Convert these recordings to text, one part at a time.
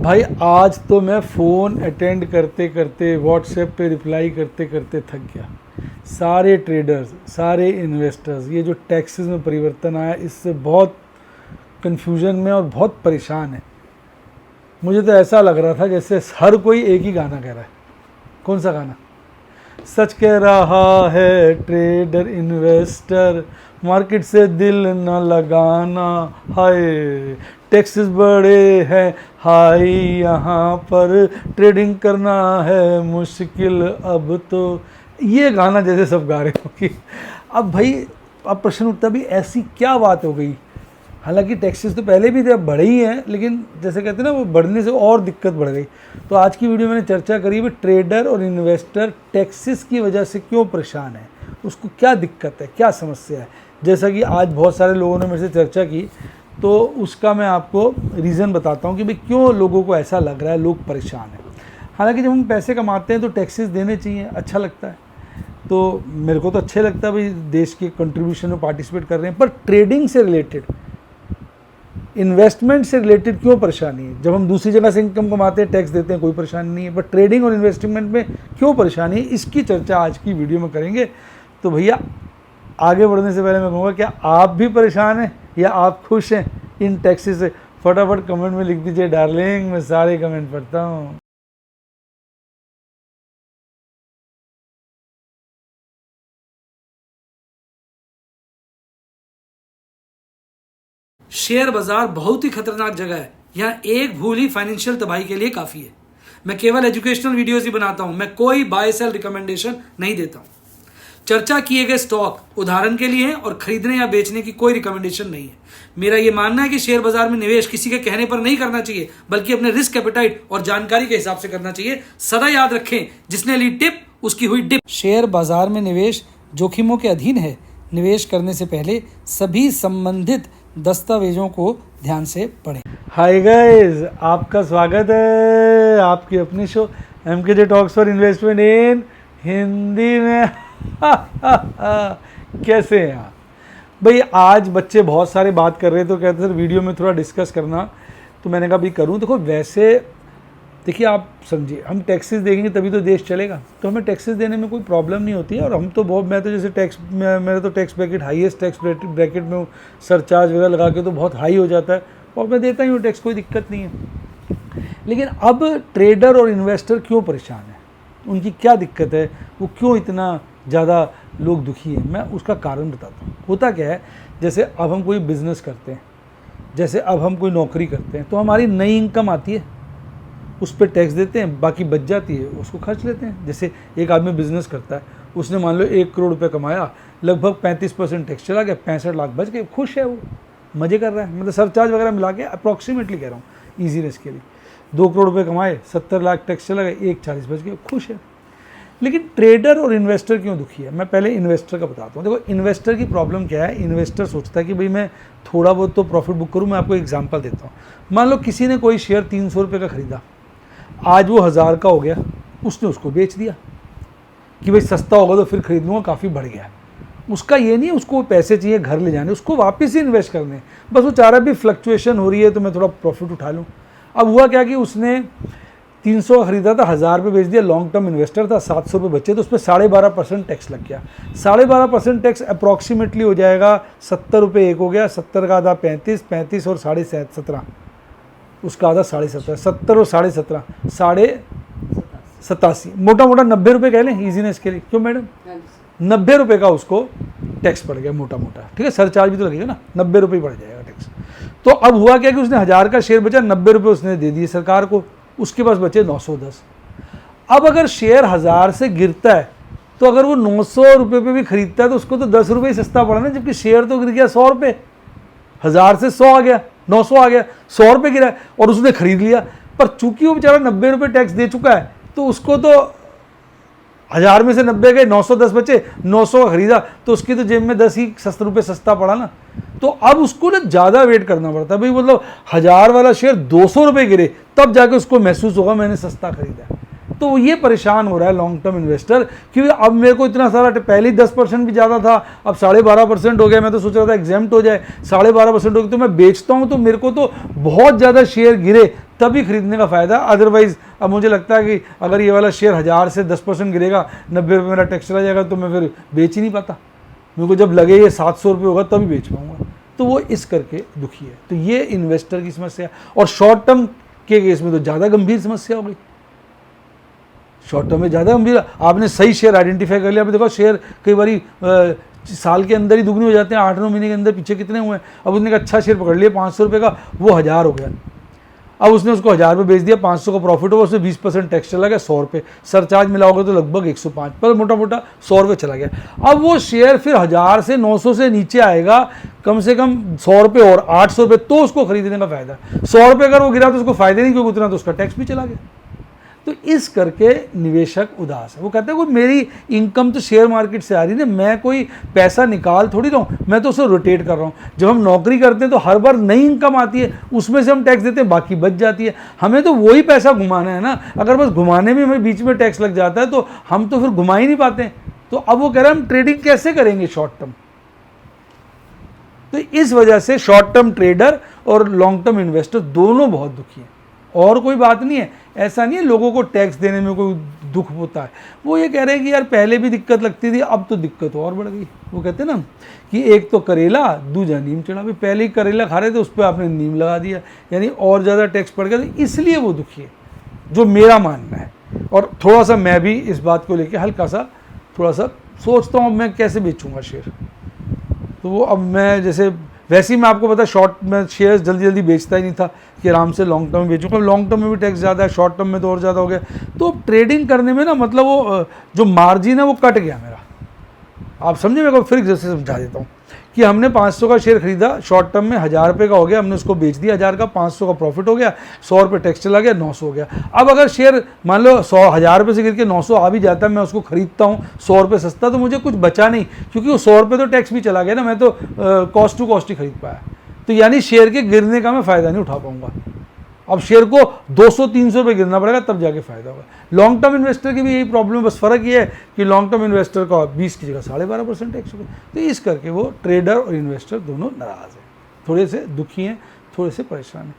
भाई आज तो मैं फ़ोन अटेंड करते करते व्हाट्सएप पे रिप्लाई करते करते थक गया। सारे ट्रेडर्स, सारे इन्वेस्टर्स, ये जो टैक्सेस में परिवर्तन आया इससे बहुत कन्फ्यूजन में और बहुत परेशान है। मुझे तो ऐसा लग रहा था जैसे हर कोई एक ही गाना कह रहा है। कौन सा गाना? सच कह रहा है ट्रेडर इन्वेस्टर, मार्केट से दिल न लगाना, हाय टैक्सेस बड़े हैं हाई, यहाँ पर ट्रेडिंग करना है मुश्किल अब तो। ये गाना जैसे सब गा रहे हो कि अब भाई अब प्रश्न उठता भी ऐसी क्या बात हो गई। हालांकि टैक्सेस तो पहले भी थे, अब बढ़े ही हैं, लेकिन जैसे कहते हैं ना वो बढ़ने से और दिक्कत बढ़ गई। तो आज की वीडियो मैंने चर्चा करी है ट्रेडर और इन्वेस्टर टैक्सेस की वजह से क्यों परेशान है, उसको क्या दिक्कत है, क्या समस्या है। जैसा कि आज बहुत सारे लोगों ने मेरे से चर्चा की तो उसका मैं आपको रीज़न बताता हूँ कि भाई क्यों लोगों को ऐसा लग रहा है, लोग परेशान हैं। हालांकि जब हम पैसे कमाते हैं तो टैक्सेस देने चाहिए, अच्छा लगता है। तो मेरे को तो अच्छे लगता है भाई देश के कंट्रीब्यूशन में पार्टिसिपेट कर रहे हैं, पर ट्रेडिंग से रिलेटेड, इन्वेस्टमेंट से रिलेटेड क्यों परेशानी है। जब हम दूसरी जगह से इनकम कमाते हैं टैक्स देते हैं कोई परेशानी नहीं है, बट ट्रेडिंग और इन्वेस्टमेंट में क्यों परेशानी है, इसकी चर्चा आज की वीडियो में करेंगे। तो भैया आगे बढ़ने से पहले मैं कहूँगा क्या आप भी परेशान हैं या आप खुश हैं इन टैक्सेस से? फटाफट कमेंट में लिख दीजिए डार्लिंग, मैं सारे कमेंट पढ़ता हूँ। शेयर बाजार बहुत ही खतरनाक जगह है। यहाँ एक भूल ही फाइनेंशियल तबाही के लिए काफी है। मैं केवल एजुकेशनल वीडियोस ही बनाता हूं, मैं कोई बाय सेल रिकमेंडेशन नहीं देता हूं। चर्चा किए गए स्टॉक उदाहरण के लिए हैं और खरीदने या बेचने की कोई रिकमेंडेशन नहीं है। मेरा यह मानना है कि शेयर बाजार में निवेश किसी के कहने पर नहीं करना चाहिए, बल्कि अपने रिस्क एपेटाइट और जानकारी के हिसाब से करना चाहिए। सदा याद रखें, जिसने ली टिप उसकी हुई डिप। शेयर बाजार में निवेश जोखिमों के अधीन है। निवेश करने से पहले सभी संबंधित दस्तावेजों को ध्यान से पढ़ें। हाय गाइस, आपका स्वागत है आपकी अपनी show MKJ talks for investment इन हिंदी में। कैसे हैं आप भाई? आज बच्चे बहुत सारे बात कर रहे थे तो कहते सर वीडियो में थोड़ा डिस्कस करना, तो मैंने कहा भाई करूं। देखो वैसे देखिए आप समझिए, हम टैक्सेस देंगे तभी तो देश चलेगा, तो हमें टैक्सेस देने में कोई प्रॉब्लम नहीं होती है। और हम तो बहुत, मैं तो जैसे मेरा तो tax bracket highest tax bracket में हूँ, सरचार्ज वगैरह लगा के तो बहुत हाई हो जाता है और मैं देता ही हूँ टैक्स, कोई दिक्कत नहीं है। लेकिन अब ट्रेडर और इन्वेस्टर क्यों परेशान है, उनकी क्या दिक्कत है, वो क्यों इतना ज़्यादा लोग दुखी हैं, मैं उसका कारण बताता हूँ। होता क्या है, जैसे अब हम कोई बिज़नेस करते हैं, जैसे अब हम कोई नौकरी करते हैं, तो हमारी नई इनकम आती है, उस पर टैक्स देते हैं, बाकी बच जाती है उसको खर्च लेते हैं। जैसे एक आदमी बिजनेस करता है, उसने मान लो 1 करोड़ रुपए कमाया, लगभग 35% टैक्स चला गया, 65 लाख बच गए, खुश है, वो मज़े कर रहा है। मतलब सरचार्ज वगैरह मिला के अप्रॉक्सीमेटली कह रहा हूँ ईजीनेस के लिए। 2 करोड़ रुपए कमाए, 70 लाख टैक्स चला गया, 1,40 बच गए, खुश है। लेकिन ट्रेडर और इन्वेस्टर क्यों दुखी है, मैं पहले इन्वेस्टर का बताता हूँ। देखो इन्वेस्टर की प्रॉब्लम क्या है, इन्वेस्टर सोचता है कि भाई मैं थोड़ा बहुत तो प्रॉफिट बुक करूँ। मैं आपको एग्जांपल देता हूँ। मान लो किसी ने कोई शेयर 300 रुपये का खरीदा, आज वो 1000 का हो गया, उसने उसको बेच दिया कि भाई सस्ता होगा तो फिर खरीद लूँगा, काफ़ी बढ़ गया। उसका ये नहीं, उसको पैसे चाहिए घर ले जाने, उसको वापस ही इन्वेस्ट करने, बस वो चाह रहा है भी फ्लक्चुएशन हो रही है तो मैं थोड़ा प्रॉफिट उठा लूँ। अब हुआ क्या कि उसने 300 खरीदा था, 1000 पे बेच दिया, लॉन्ग टर्म इन्वेस्टर था, 700 रुपये बचे, तो उस पर 12.5% टैक्स लग गया। 12.5% टैक्स अप्रॉक्सीमेटली हो जाएगा 70 रुपये, एक हो गया, 70 का आधा 35, 35 और 17.5, उसका आधा 17.5, 70 और 17.5, 87, मोटा मोटा 90 रुपये कह लें ईजीनेस के लिए। क्यों मैडम? 90 रुपये का उसको टैक्स पड़ गया मोटा मोटा, ठीक है, सरचार्ज भी तो लगेगा ना, 90 रुपये पड़ जाएगा टैक्स। तो अब हुआ क्या कि उसने 1000 का शेयर बचा, 90 रुपये उसने दे दिए सरकार को, उसके पास बचे 910। अब अगर शेयर 1000 से गिरता है तो अगर वो 900 रुपये पे भी खरीदता है तो उसको तो 10 रुपये ही सस्ता पड़ा ना, जबकि शेयर तो गिर गया 100 रुपये। 1000 से 100 आ गया, 900 आ गया, 100 रुपये गिरा और उसने खरीद लिया। पर चूंकि वो बेचारा 90 रुपये टैक्स दे चुका है तो उसको तो 1000 में से 90 गए, 910 बचे, 900 का खरीदा तो उसकी तो जेब में 10 ही रुपये सस्ता पड़ा ना। तो अब उसको ना ज़्यादा वेट करना पड़ता है भाई, मतलब 1000 वाला शेयर 200 रुपये गिरे तब जाके उसको महसूस होगा मैंने सस्ता खरीदा। तो ये परेशान हो रहा है लॉन्ग टर्म इन्वेस्टर, क्योंकि अब मेरे को इतना सारा, पहले ही 10% भी ज़्यादा था, अब 12.5% हो गया। मैं तो सोच रहा था एग्जेम्प्ट हो जाए, 12.5% हो गया, तो मैं बेचता हूँ तो मेरे को तो बहुत ज़्यादा शेयर गिरे तभी खरीदने का फ़ायदा। अदरवाइज़ अब मुझे लगता है कि अगर ये वाला शेयर 1000 से 10% गिरेगा, 90 रुपये मेरा टैक्स चला जाएगा, तो मैं फिर बेच ही नहीं पाता। मेरे को जब लगे ये 700 रुपये होगा तभी बेच पाऊँगा। तो वो इस करके दुखी है। तो ये इन्वेस्टर की समस्या है। और शॉर्ट टर्म के केस में तो ज़्यादा गंभीर समस्या हो गई। शॉर्ट टर्म में ज़्यादा गंभीर, आपने सही शेयर आइडेंटिफाई कर लिया। अब देखो शेयर कई बारी साल के अंदर ही दुगने हो जाते हैं, 8-9 महीने के अंदर पीछे कितने हुए हैं। अब उसने एक अच्छा शेयर पकड़ लिया 500 रुपये का, वो 1000 हो गया। अब उसने उसको 1000 रुपये बेच दिया, 500 का प्रॉफिट होगा, उसमें 20% टैक्स चला गया, 100 रुपये सरचार्ज मिला होगा तो लगभग 105 पर मोटा मोटा 100 रुपये चला गया। अब वो शेयर फिर 1000 से 900 से नीचे आएगा, कम से कम 100 रुपये और 800 रुपये, तो उसको खरीदने का फायदा। 100 रुपये अगर वो गिरा तो उसको फायदा नहीं, क्योंकि उतना तो उसका टैक्स भी चला गया। तो इस करके निवेशक उदास है। वो कहते हैं कि मेरी इनकम तो शेयर मार्केट से आ रही है, मैं कोई पैसा निकाल थोड़ी रहा हूँ, मैं तो उसे रोटेट कर रहा हूँ। जब हम नौकरी करते हैं तो हर बार नई इनकम आती है, उसमें से हम टैक्स देते हैं, बाकी बच जाती है। हमें तो वही पैसा घुमाना है ना। अगर बस घुमाने में हमें बीच में टैक्स लग जाता है तो हम तो फिर घुमा ही नहीं पाते। तो अब वो कह रहे हैं हम ट्रेडिंग कैसे करेंगे शॉर्ट टर्म। तो इस वजह से शॉर्ट टर्म ट्रेडर और लॉन्ग टर्म इन्वेस्टर दोनों बहुत दुखी हैं। और कोई बात नहीं है, ऐसा नहीं है लोगों को टैक्स देने में कोई दुख होता है। वो ये कह रहे हैं कि यार पहले भी दिक्कत लगती थी, अब तो दिक्कत और बढ़ गई। वो कहते हैं ना कि एक तो करेला दूजा नीम चढ़ा। भाई पहले ही करेला खा रहे थे, उस पर आपने नीम लगा दिया, यानी और ज़्यादा टैक्स पड़ गया। तो इसलिए वो दुखी है, जो मेरा मानना है। और थोड़ा सा मैं भी इस बात को लेकर हल्का सा थोड़ा सा सोचता हूँ, मैं कैसे बेचूँगा शेयर। तो वो अब मैं जैसे वैसे ही मैं आपको पता शॉर्ट में शेयर्स जल्दी जल्दी बेचता ही नहीं था कि आराम से लॉन्ग टर्म में बेचूँगा। लॉन्ग टर्म में भी टैक्स ज़्यादा है, शॉर्ट टर्म में तो और ज़्यादा हो गया। तो ट्रेडिंग करने में ना मतलब वो जो मार्जिन है वो कट गया मेरा। आप समझे, मेरे को फिर जैसे समझा देता हूँ कि हमने 500 का शेयर खरीदा, शॉर्ट टर्म में 1000 रुपये का हो गया, हमने उसको बेच दिया 1000 का, 500 का प्रॉफिट हो गया, 100 रुपये टैक्स चला गया, 900 हो गया। अब अगर शेयर मान लो 1000 रुपये से गिर के 900 आ भी जाता है, मैं उसको खरीदता हूँ 100 रुपये सस्ता, तो मुझे कुछ बचा नहीं, क्योंकि वो 100 रुपये तो टैक्स भी चला गया ना। मैं तो कॉस्ट टू कॉस्ट ही खरीद पाया। तो यानी शेयर के गिरने का मैं फ़ायदा नहीं उठा पाऊंगा। अब शेयर को 200-300 रुपये गिरना पड़ेगा तब जाके फ़ायदा होगा। लॉन्ग टर्म इन्वेस्टर की भी यही प्रॉब्लम है, बस फ़र्क ये है कि लॉन्ग टर्म इन्वेस्टर का 20 की जगह 12.5% टैक्स होगा। तो इस करके वो ट्रेडर और इन्वेस्टर दोनों नाराज़ हैं, थोड़े से दुखी हैं, थोड़े से परेशान हैं।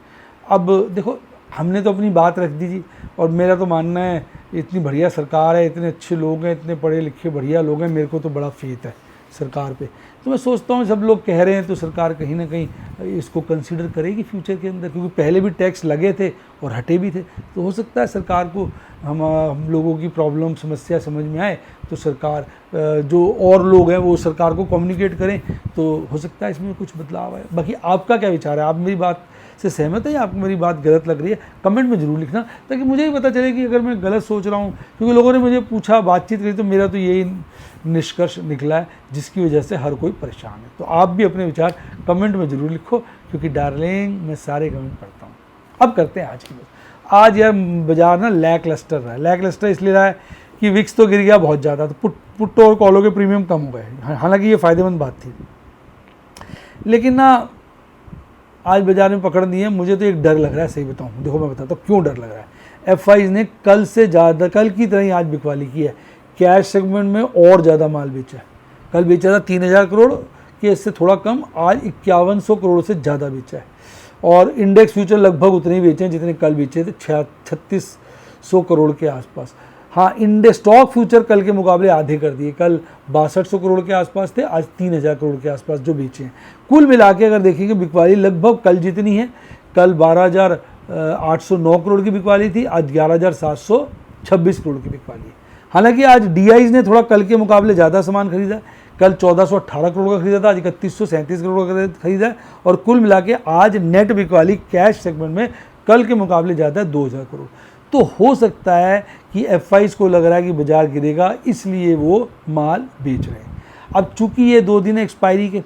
अब देखो, हमने तो अपनी बात रख दी जी, और मेरा तो मानना है इतनी बढ़िया सरकार है, इतने अच्छे लोग हैं, इतने पढ़े लिखे बढ़िया लोग हैं, मेरे को तो बड़ा फेथ है सरकार पे। तो मैं सोचता हूँ सब लोग कह रहे हैं तो सरकार कहीं ना कहीं इसको कंसीडर करेगी फ्यूचर के अंदर, क्योंकि पहले भी टैक्स लगे थे और हटे भी थे। तो हो सकता है सरकार को हम लोगों की प्रॉब्लम समस्या समझ में आए, तो सरकार जो और लोग हैं वो सरकार को कम्युनिकेट करें, तो हो सकता है इसमें कुछ बदलाव आए। बाकी आपका क्या विचार है? आप मेरी बात से सहमत है या आपको मेरी बात गलत लग रही है? कमेंट में ज़रूर लिखना, ताकि मुझे भी पता चले कि अगर मैं गलत सोच रहा हूँ। क्योंकि लोगों ने मुझे पूछा, बातचीत करी, तो मेरा तो यही निष्कर्ष निकला है जिसकी वजह से हर कोई परेशान है। तो आप भी अपने विचार कमेंट में ज़रूर लिखो, क्योंकि डार्लिंग मैं सारे कमेंट पढ़ता हूँ। अब करते हैं आज की बात। आज यार बाजार ना लैक लस्टर रहा है। लैक लस्टर इसलिए रहा है कि विक्स तो गिर गया बहुत ज़्यादा, तो पुट और कॉलों के प्रीमियम कम हो गए। हालांकि ये फ़ायदेमंद बात थी, लेकिन ना आज बाजार में पकड़ दी है। मुझे तो एक डर लग रहा है, सही बताऊँ। देखो मैं बताता हूँ क्यों डर लग रहा है। एफआईज ने कल से ज़्यादा, कल की तरह ही आज बिकवाली की है। कैश सेगमेंट में और ज़्यादा माल बेचा है। कल बेचा था 3000 करोड़ के, इससे थोड़ा कम, आज 5100 करोड़ से ज़्यादा बेचा है। और इंडेक्स फ्यूचर लगभग उतने ही बेचे हैं जितने कल बेचे थे, 3600 करोड़ के आसपास। हाँ, इंडेक्स स्टॉक फ्यूचर कल के मुकाबले आधे कर दिए। कल 6200 करोड़ के आसपास थे, आज 3000 करोड़ के आसपास जो बेचे हैं। कुल मिला के अगर देखेंगे बिकवाली लगभग कल जितनी है। कल 12809 करोड़ की बिकवाली थी, आज 11726 करोड़ की बिकवाली है। हालांकि आज डीआईज ने थोड़ा कल के मुकाबले ज़्यादा सामान खरीदा। कल 1418 करोड़ का खरीदा था, आज 3137 करोड़ का खरीदा है। और कुल मिला के आज नेट बिकवाली कैश सेगमेंट में कल के मुकाबले ज़्यादा है, 2000 करोड़। तो हो सकता है कि एफआईज को लग रहा है कि बाजार गिरेगा, इसलिए वो माल बेच रहे हैं। अब चूंकि ये 2 दिन एक्सपायरी के,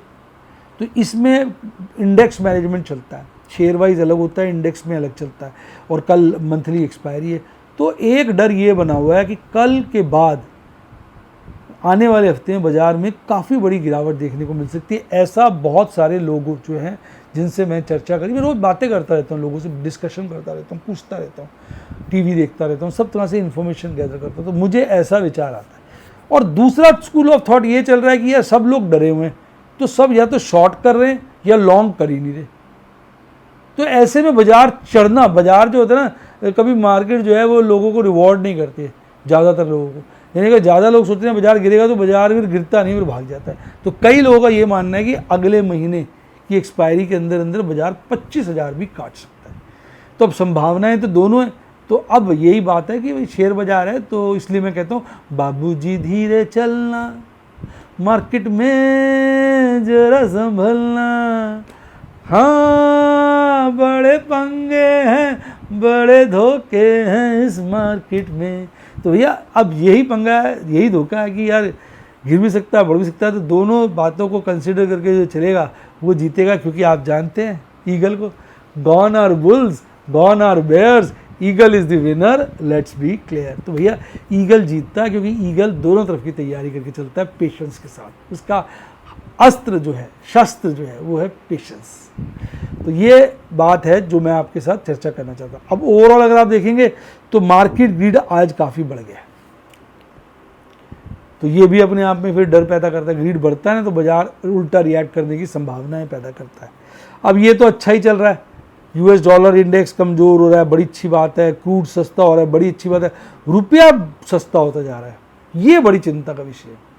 तो इसमें इंडेक्स मैनेजमेंट चलता है, शेयर वाइज अलग होता है, इंडेक्स में अलग चलता है। और कल मंथली एक्सपायरी है, तो एक डर ये बना हुआ है कि कल के बाद आने वाले हफ्ते में बाज़ार में काफ़ी बड़ी गिरावट देखने को मिल सकती है। ऐसा बहुत सारे लोग जो हैं जिनसे मैं चर्चा करी, मैं रोज़ बातें करता रहता हूँ, लोगों से डिस्कशन करता रहता हूँ, पूछता रहता हूँ, टीवी देखता रहता हूँ, सब तरह से इन्फॉर्मेशन गैदर करता हूँ। तो मुझे ऐसा विचार आता है। और दूसरा स्कूल ऑफ थॉट ये चल रहा है कि यार सब लोग डरे हुए हैं, तो सब या तो शॉर्ट कर रहे हैं या लॉन्ग कर ही नहीं रहे। तो ऐसे में बाजार चढ़ना, बाजार जो होता है ना, कभी मार्केट जो है वो लोगों को रिवॉर्ड नहीं करती है, ज़्यादातर लोगों को। यानी कि ज़्यादा लोग सोचते हैं बाजार गिरेगा, तो बाजार फिर गिरता नहीं, फिर भाग जाता है। तो कई लोगों का ये मानना है कि अगले महीने की एक्सपायरी के अंदर अंदर बाजार 25,000 भी काट सकता है। तो अब संभावनाएं तो दोनों हैं। तो अब यही बात है कि भाई शेयर बाजार है, तो इसलिए मैं कहता हूँ बाबूजी धीरे चलना, मार्केट में जरा संभलना, हाँ बड़े पंगे हैं, बड़े धोखे हैं इस मार्केट में। तो भैया अब यही पंगा है, यही धोखा है कि यार गिर भी सकता है, बढ़ भी सकता है। तो दोनों बातों को कंसिडर करके जो चलेगा वो जीतेगा, क्योंकि आप जानते हैं ईगल को, gone are bulls, gone are bears, eagle is the winner, let's be clear. तो भैया ईगल जीतता है, क्योंकि ईगल दोनों तरफ की तैयारी करके चलता है पेशेंस के साथ। उसका अस्त्र जो है, शस्त्र जो है, वो है पेशेंस। तो ये बात है जो मैं आपके साथ चर्चा करना चाहता हूँ। अब ओवरऑल अगर आप देखेंगे तो मार्केट ग्रीड आज काफ़ी बढ़ गया है, तो ये भी अपने आप में फिर डर पैदा करता है। ग्रीड बढ़ता है ना, तो बाजार उल्टा रिएक्ट करने की संभावनाएं पैदा करता है। अब ये तो अच्छा ही चल रहा है, यूएस डॉलर इंडेक्स कमज़ोर हो रहा है, बड़ी अच्छी बात है। क्रूड सस्ता हो रहा है, बड़ी अच्छी बात है। रुपया सस्ता होता जा रहा है, ये बड़ी चिंता का विषय है।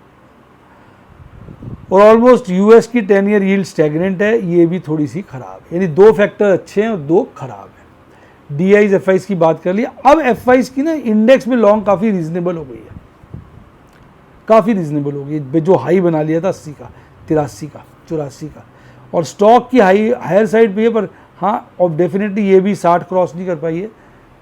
और ऑलमोस्ट यूएस की 10 ईयर यील्ड स्टैग्नेंट है, ये भी थोड़ी सी खराब है। यानी 2 फैक्टर अच्छे हैं और 2 खराब है। डीआईज एफआईज की बात कर लिया। अब एफआईज की ना इंडेक्स में लॉन्ग काफ़ी रीजनेबल हो गई है, काफ़ी रीजनेबल हो गई। जो हाई बना लिया था 80 का, 83 का, 84 का, और स्टॉक की हाई हायर साइड पे है, पर हाँ और डेफिनेटली ये भी 60 क्रॉस नहीं कर पाई है,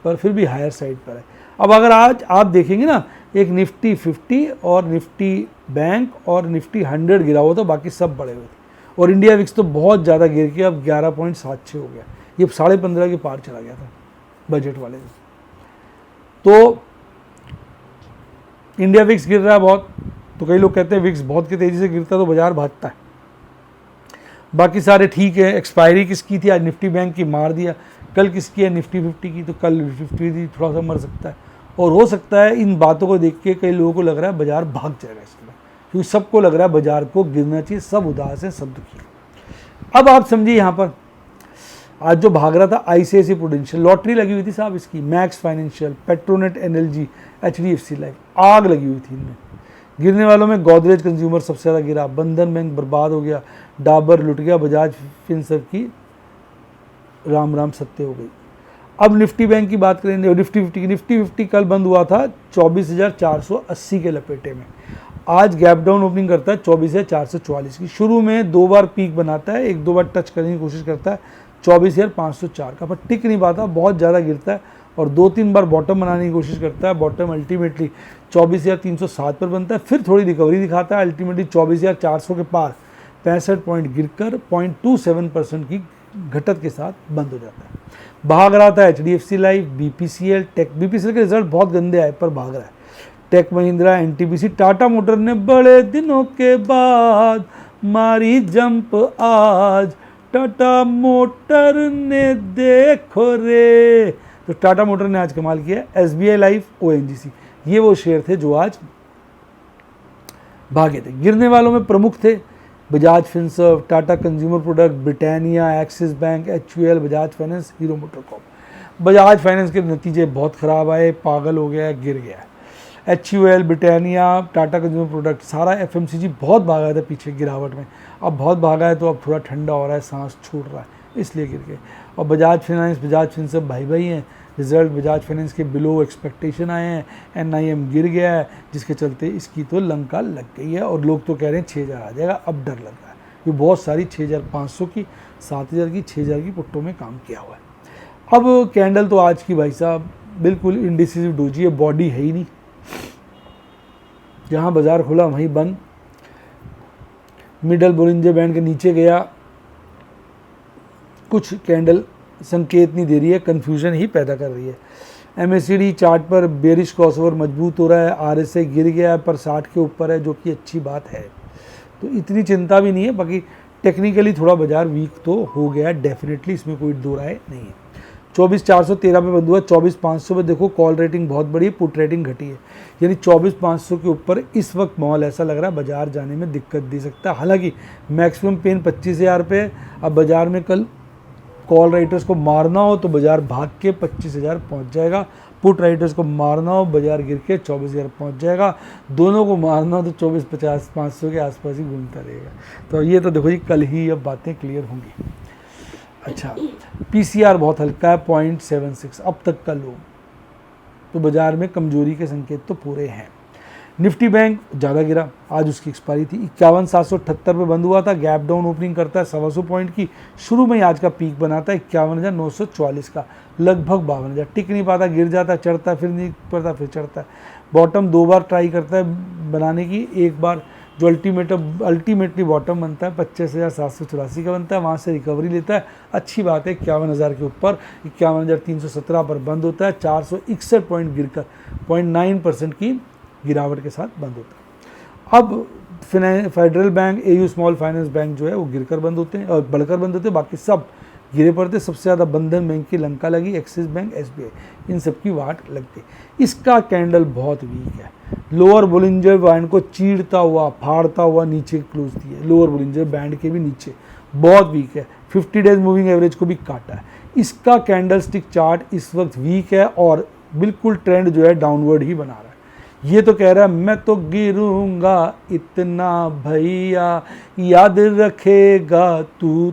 पर फिर भी हायर साइड पर है। अब अगर आज आप देखेंगे ना, एक निफ्टी 50 और निफ्टी बैंक और निफ्टी 100 गिरा हुआ था, बाकी सब बढ़े हुए थे। और इंडिया विक्स तो बहुत ज़्यादा गिर के अब 11.76 हो गया, ये 15.5 के पार चला गया था बजट वाले में। तो इंडिया विक्स गिर रहा है बहुत, तो कई लोग कहते हैं विक्स बहुत की तेज़ी से गिरता है तो बाजार भागता है। बाकी सारे ठीक है। एक्सपायरी किसकी थी? आज निफ्टी बैंक की मार दिया। कल किसकी है? निफ्टी 50 की। तो कल 50 थी, थोड़ा सा मर सकता है। और हो सकता है इन बातों को देख के कई लोगों को लग रहा है बाजार भाग जाएगा इसके बाद, क्योंकि सबको लग रहा है बाजार को गिरना चाहिए, सब उदास है, सब दुखी है। अब आप समझिए यहाँ पर आज जो भाग रहा था आईसीआईसी प्रूडेंशियल, लॉटरी लगी हुई थी साहब इसकी, max financial, Petronet energy, HDFC life, आग लगी हुई थी इनमें। गिरने वालों में गोदरेज कंज्यूमर सबसे ज़्यादा गिरा, बंधन बैंक बर्बाद हो गया, डाबर लुट गया, बजाज फिनसर्व की राम राम सत्य हो गई। अब निफ्टी बैंक की बात करें, निफ्टी 50 की। निफ्टी 50 कल बंद हुआ था 24,480 के लपेटे में। आज गैप डाउन ओपनिंग करता है 24,444 की। शुरू में 2 बार पीक बनाता है, 1-2 बार टच करने की कोशिश करता है 24,504 का, पर टिक नहीं पाता, बहुत ज़्यादा गिरता है। और 2-3 बार बॉटम बनाने की कोशिश करता है, बॉटम अल्टीमेटली 24,307 पर बनता है, फिर थोड़ी रिकवरी दिखाता है, अल्टीमेटली 24,400 के पार 65 पॉइंट गिरकर 0.27% की घटत के साथ बंद हो जाता है। भाग रहा था HDFC life, BPCL, tech. BPCL के रिजल्ट बहुत गंदे आए पर भाग रहा है। Tech Mahindra, NTPC, Tata motor ने बड़े दिनों के बाद मारी जंप आज, टाटा मोटर ने देखो रे। तो टाटा मोटर ने आज कमाल किया। एसबीआई लाइफ, ओएनजीसी, ये वो शेयर थे जो आज भागे थे। गिरने वालों में प्रमुख थे बजाज फिनसर्व, टाटा कंज्यूमर प्रोडक्ट, ब्रिटानिया, एक्सिस बैंक, एचयूएल, बजाज फाइनेंस, हीरो मोटरकॉर्प। बजाज फाइनेंस के नतीजे बहुत ख़राब आए, पागल हो गया, गिर गया। HUL, Britannia, Tata Consumer product, सारा एफएमसीजी बहुत भागा था पीछे गिरावट में। अब बहुत भागा है तो अब थोड़ा ठंडा हो रहा है, सांस छूट रहा है, इसलिए गिर गए। और बजाज फाइनेंस, बजाज फिनसर्व भाई भाई हैं। रिजल्ट बजाज फाइनेंस के बिलो एक्सपेक्टेशन आए हैं, एनआईएम गिर गया है, जिसके चलते इसकी तो लंका लग गई है। और लोग तो कह रहे हैं 6,000 आ जाएगा, अब डर लग रहा है। ये बहुत सारी 6,500 की, 7,000 की, 6,000 की पुट्टों में काम किया हुआ है। अब कैंडल तो आज की भाई साहब बिल्कुल इंडिसिसिव डोजी है, बॉडी है ही नहीं। जहाँ बाजार खुला वहीं बंद। मिडल बोलिंजर बैंड के नीचे गया, कुछ कैंडल संकेत नहीं दे रही है, कन्फ्यूजन ही पैदा कर रही है। एमएससीडी चार्ट पर बेरिश क्रॉसओवर मजबूत हो रहा है, आरएसआई गिर गया है पर 60 के ऊपर है, जो कि अच्छी बात है, तो इतनी चिंता भी नहीं है। बाकी टेक्निकली थोड़ा बाजार वीक तो हो गया है डेफिनेटली, इसमें कोई दो राय नहीं है। 24,413 पे बंद हुआ। 24,500 पे देखो कॉल रेटिंग बहुत बड़ी है, पुट रेटिंग घटी है, यानी 24,500 के ऊपर इस वक्त माहौल ऐसा लग रहा है बाजार जाने में दिक्कत दे सकता है। हालांकि मैक्सिमम पेन 25,000 पे है। अब बाजार में कल कॉल राइटर्स को मारना हो तो बाजार भाग के 25,000 पहुंच जाएगा, पुट राइटर्स को मारना हो बाजार गिर के 24,000 पहुंच जाएगा, दोनों को मारना हो तो 24,50-500 के आसपास ही घूमता रहेगा। तो ये तो देखो जी कल ही अब बातें क्लियर होंगी। अच्छा, पीसीआर बहुत हल्का है 0.76 अब तक का लो, तो बाजार में कमजोरी के संकेत तो पूरे हैं। निफ्टी बैंक ज़्यादा गिरा, आज उसकी एक्सपायरी थी, 51,778 पे बंद हुआ था, गैप डाउन ओपनिंग करता है 125 पॉइंट की, शुरू में ही आज का पीक बनाता है 51,944 का, लगभग 52,000, टिक नहीं पाता, गिर जाता, चढ़ता, फिर नहीं पड़ता, फिर चढ़ता है। बॉटम 2 बार ट्राई करता है बनाने की, एक बार जो अल्टीमेटली बॉटम बनता है 25,784 का बनता है, वहाँ से रिकवरी लेता है, अच्छी बात है। 51,000 के ऊपर 51,317 पर बंद होता है, 461 पॉइंट गिरकर 0.9% की गिरावट के साथ बंद होता है। अब federal bank, AU small finance bank जो है वो गिरकर बंद होते हैं और बढ़कर बंद होते हैं, बाकी सब गिरे पड़ते। सबसे ज़्यादा बंधन बैंक की लंका लगी, एक्सिस बैंक, एसबीआई, इन सब की वाट लगती। इसका कैंडल बहुत वीक है, लोअर बोलिंजर बैंड को चीरता हुआ, फाड़ता हुआ नीचे क्लोज दिया, लोअर बोलिंजर बैंड के भी नीचे बहुत वीक है, 50 डेज मूविंग एवरेज को भी काटा है। इसका कैंडल स्टिक चार्ट इस वक्त वीक है और बिल्कुल ट्रेंड जो है डाउनवर्ड ही बना रहा है। ये तो कह रहा है मैं तो गिरूंगा इतना भैया, याद रखेगा तू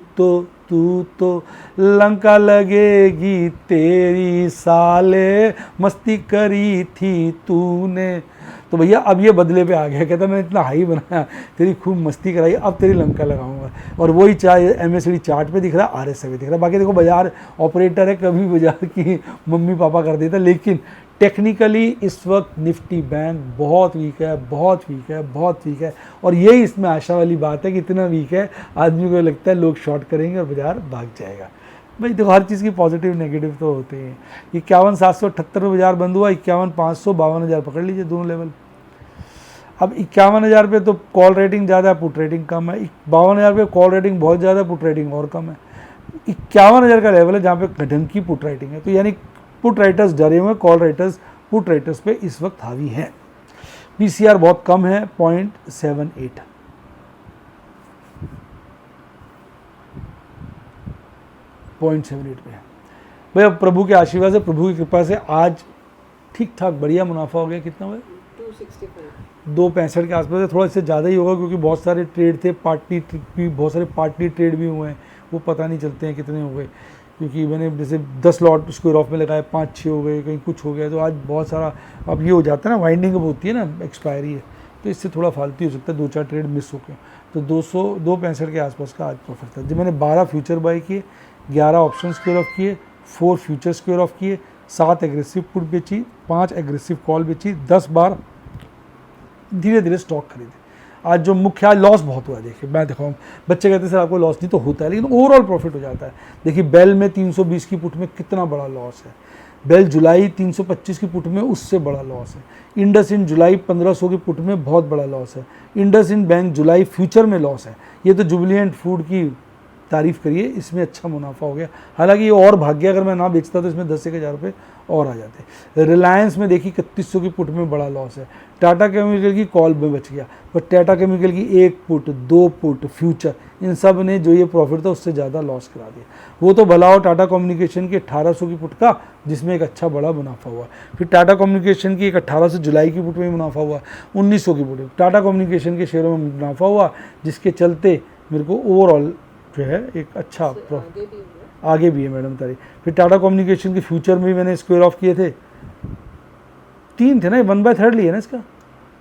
तो लंका लगेगी तेरी साले, मस्ती करी थी तूने। तो भैया अब ये बदले पे आ गया, कहता मैं इतना हाई बनाया, तेरी खूब मस्ती कराई, अब तेरी लंका लगाऊंगा। और वही चाहे एमएसडी चार्ट पे दिख रहा है, आरएसआई पे दिख रहा है। बाकी देखो बाजार ऑपरेटर है, कभी बाजार की मम्मी पापा कर देता, लेकिन टेक्निकली इस वक्त निफ्टी बैंक बहुत वीक है, बहुत वीक है, बहुत वीक है। और यही इसमें आशा वाली बात है कि इतना वीक है, आदमी को लगता है लोग शॉर्ट करेंगे और बाजार भाग जाएगा। भाई देखो हर चीज़ की पॉजिटिव नेगेटिव तो होते हैं। 51,778 में बाजार बंद हुआ, 51,500, 52,000 पकड़ लीजिए दोनों लेवल। अब 51,000 पे तो कॉल रेटिंग ज़्यादा है, पुट रेटिंग कम है। 52,000 पे कॉल रेटिंग बहुत ज़्यादा है, पुट रेटिंग और कम है। 51,000 का लेवल है जहाँ पे ढंग की पुट राइटिंग है, तो यानी पुट राइटर्स डरे हुए, कॉल राइटर्स पुट राइटर्स पे इस वक्त हावी हैं। पीसीआर बहुत कम है 0.78, पे है। भाई अब प्रभु के आशीर्वाद से, प्रभु की कृपा से आज ठीक ठाक बढ़िया मुनाफा हो गया। कितना हुआ? 265 के आसपास है, थोड़ा इससे ज़्यादा ही होगा क्योंकि बहुत सारे ट्रेड थे, बहुत सारे पार्टी ट्रेड भी हुए हैं, वो पता नहीं चलते हैं कितने हो गए, क्योंकि मैंने जैसे 10 लॉट स्क्वायर ऑफ में लगाए, 5-6 हो गए, कहीं कुछ हो गया, तो आज बहुत सारा अब ये हो जाता है ना, वाइंडिंग अब होती है ना, एक्सपायरी है, तो इससे थोड़ा फालतू हो सकता है, 2-4 ट्रेड मिस हो गए। तो 265 के आसपास का आज प्रॉफिट था। जब मैंने 12 फ्यूचर बाई किए, 11 ऑप्शन स्क्वायर ऑफ किए, 4 फ्यूचर स्क्वायर ऑफ किए, 7 एग्रेसिव पुट बेची, 5 एग्रेसिव कॉल बेची, 10 बार धीरे धीरे स्टॉक खरीदे। आज जो मुख्य, आज लॉस बहुत हुआ है। देखिए मैं दिखाऊँ, बच्चे कहते हैं सर आपको लॉस नहीं, तो होता है, लेकिन ओवरऑल प्रॉफिट हो जाता है। देखिए बेल में 320 की पुट में कितना बड़ा लॉस है, बेल जुलाई 325 की पुट में उससे बड़ा लॉस है, इंडस इंड जुलाई 1500 की पुट में बहुत बड़ा लॉस है, इंडस इंड बैंक जुलाई फ्यूचर में लॉस है। ये तो जुबिलिएंट फूड की तारीफ़ करिए, इसमें अच्छा मुनाफा हो गया। हालांकि ये और भाग गया, अगर मैं ना बेचता तो इसमें 10,000 रुपये और आ जाते। रिलायंस में देखिए 3100 की पुट में बड़ा लॉस है। टाटा केमिकल की कॉल में बच गया, पर टाटा केमिकल की 1 पुट, 2 पुट, फ्यूचर, इन सब ने जो ये प्रॉफिट था उससे ज़्यादा लॉस करा दिया। वो तो भला हो टाटा कम्युनिकेशन के 1800 की पुट का, जिसमें एक अच्छा बड़ा मुनाफा हुआ। फिर टाटा कम्युनिकेशन की एक 1800 जुलाई की पुट में मुनाफा हुआ, 1900 की पुट टाटा कम्युनिकेशन के शेयरों में मुनाफा हुआ, जिसके चलते मेरे को ओवरऑल जो है एक अच्छा प्रॉफिट आगे भी है मैडम तारी। फिर टाटा कम्युनिकेशन के फ्यूचर में भी मैंने स्क्वायर ऑफ किए थे, 3 थे ना, 1/3 लिए ना इसका,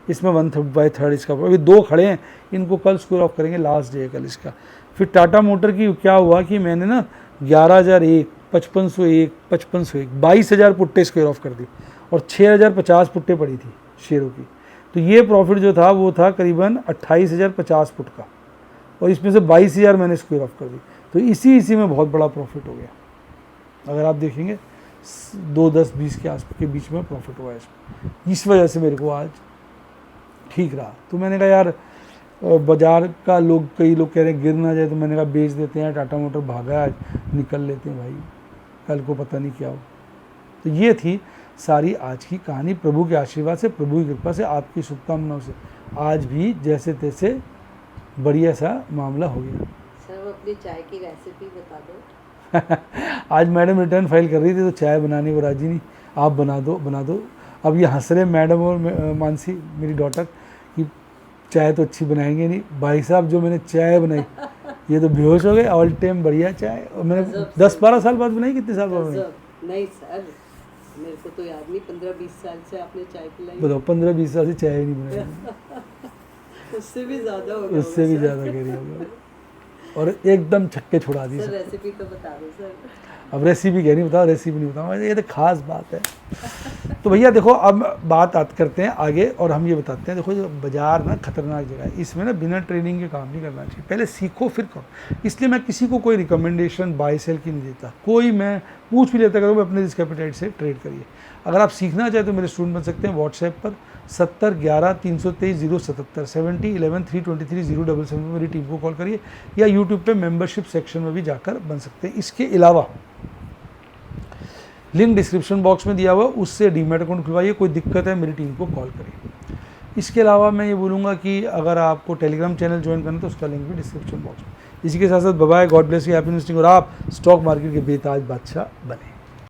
इसमें 1/3 इसका, अभी 2 खड़े हैं, इनको कल स्क्वायर ऑफ करेंगे, लास्ट डे है कल इसका। फिर टाटा मोटर की क्या हुआ कि मैंने ना 11,001, 5501, 5501, 22,000 पुट्टे स्क्वायर ऑफ कर दी और 6,050 पुट्टे पड़ी थी शेयरों की। तो ये प्रॉफिट जो था वो था करीबन 28,050 पुट का, और इसमें से 22,000 मैंने स्क्वायर ऑफ कर दी। तो इसी में बहुत बड़ा प्रॉफिट हो गया। अगर आप देखेंगे 2, 10, 20 के आसपास के बीच में प्रॉफिट हुआ है इसमें। इस वजह से मेरे को आज ठीक रहा। तो मैंने कहा यार बाजार का कई लोग कह रहे हैं गिर ना जाए, तो मैंने कहा बेच देते हैं, टाटा मोटर भागा आज, निकल लेते हैं भाई, कल को पता नहीं क्या हो। तो ये थी सारी आज की कहानी। प्रभु के आशीर्वाद से, प्रभु की कृपा से, आपकी शुभकामनाओं से आज भी जैसे तैसे बढ़िया सा मामला हो गया। सर अपनी चाय की रेसिपी बता दो। आज मैडम रिटर्न फाइल कर रही थी तो चाय बनाने को राजी नहीं, आप बना दो। अब ये हंस रहे मैडम और मानसी मेरी डॉटर कि चाय तो अच्छी बनाएंगे नहीं। भाई साहब जो मैंने चाय बनाई ये तो बेहोश हो गए। ऑल टाइम बढ़िया चाय, और मैंने 10-12 साल बाद बनाई, कितने साल बाद बनाई? नहीं सर, मेरे को तो याद नहीं, 15-20 साल से आपने चाय पिलाई। बताओ, 15-20 साल से चाय नहीं बनाई। उससे भी ज़्यादा हो गया। उससे भी ज़्यादा कह रही होगा, और एकदम छक्के छुड़ा दी। सर रेसिपी तो बता दो सर। अब रेसिपी कह नहीं बताओ, रेसिपी नहीं बताऊँ, ये तो खास बात है। तो भैया देखो, अब बात करते हैं आगे, और हम ये बताते हैं, देखो जो बाज़ार ना खतरनाक जगह है, इसमें ना बिना ट्रेनिंग के काम नहीं करना चाहिए, पहले सीखो फिर करो। इसलिए मैं किसी को कोई रिकमेंडेशन बाय सेल की नहीं देता, कोई मैं पूछ भी लेता करूँ, अपने रिस्क एपेटाइट से ट्रेड करिए। अगर आप सीखना चाहें तो मेरे स्टूडेंट बन सकते हैं व्हाट्सएप पर 70 11 323 077 70 11 323 077 में मेरी टीम को कॉल करिए, या यूट्यूब पे मेंबरशिप सेक्शन में भी जाकर बन सकते हैं। इसके अलावा लिंक डिस्क्रिप्शन बॉक्स में दिया हुआ, उससे डीमैट अकाउंट खुलवाइए। कोई दिक्कत है मेरी टीम को कॉल करिए। इसके अलावा मैं ये बोलूँगा कि अगर आपको टेलीग्राम चैनल ज्वाइन करना है तो उसका लिंक भी डिस्क्रिप्शन बॉक्स में। इसी के साथ साथ bye bye, god bless you, happy investing, और आप स्टॉक मार्केट के बेताज बादशाह बने।